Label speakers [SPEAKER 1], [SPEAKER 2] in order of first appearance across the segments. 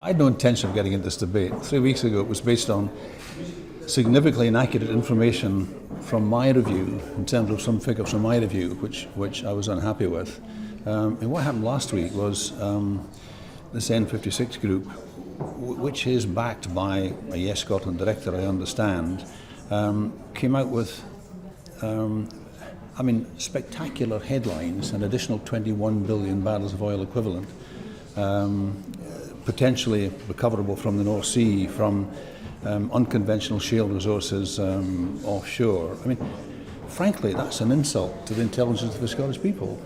[SPEAKER 1] I had no intention of getting into this debate. 3 weeks ago it was based on significantly inaccurate information from my review, in terms of some figures from my review, which I was unhappy with. And what happened last week was this N56 group, which is backed by a Yes Scotland director, I understand, came out with spectacular headlines: an additional 21 billion barrels of oil equivalent, potentially recoverable from the North Sea, from unconventional shale resources offshore. I mean, frankly, that's an insult to the intelligence of the Scottish people.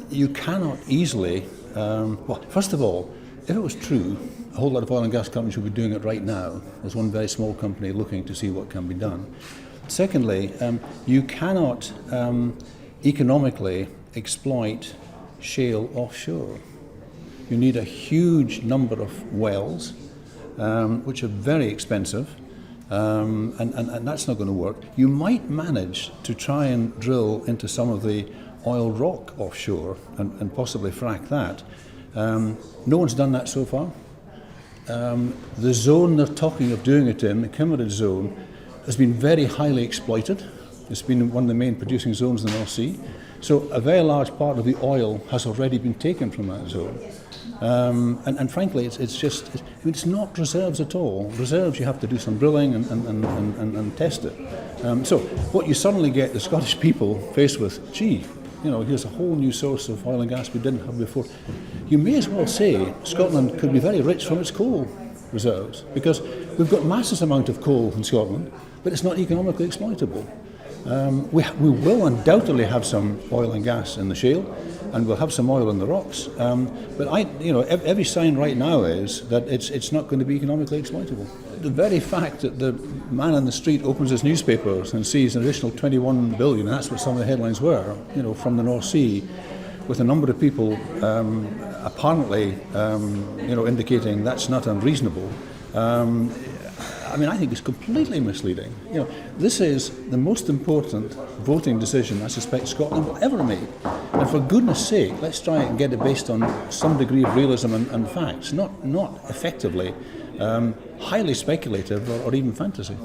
[SPEAKER 1] You cannot easily, well, first of all, if it was true, a whole lot of oil and gas companies would be doing it right now. There's one very small company looking to see what can be done. Secondly, you cannot economically exploit shale offshore. You need a huge number of wells, which are very expensive, and that's not going to work. You might manage to try and drill into some of the oil rock offshore and possibly frack that. No one's done that so far. The zone they're talking of doing it in, the Kimmerid zone, has been very highly exploited. It's been one of the main producing zones in the North Sea. So a very large part of the oil has already been taken from that zone. And frankly, it's not reserves at all. Reserves, you have to do some drilling and test it. So what you suddenly get the Scottish people faced with, gee, here's a whole new source of oil and gas we didn't have before. You may as well say Scotland could be very rich from its coal reserves, because we've got massive amount of coal in Scotland, but it's not economically exploitable. We will undoubtedly have some oil and gas in the shale, and we'll have some oil in the rocks. But every sign right now is that it's not going to be economically exploitable. The very fact that the man on the street opens his newspapers and sees an additional 21 billion, and that's what some of the headlines were, from the North Sea, with a number of people apparently, indicating that's not unreasonable. I think it's completely misleading. This is the most important voting decision I suspect Scotland will ever make. And for goodness sake, let's try and get it based on some degree of realism and facts, not effectively highly speculative or even fantasy.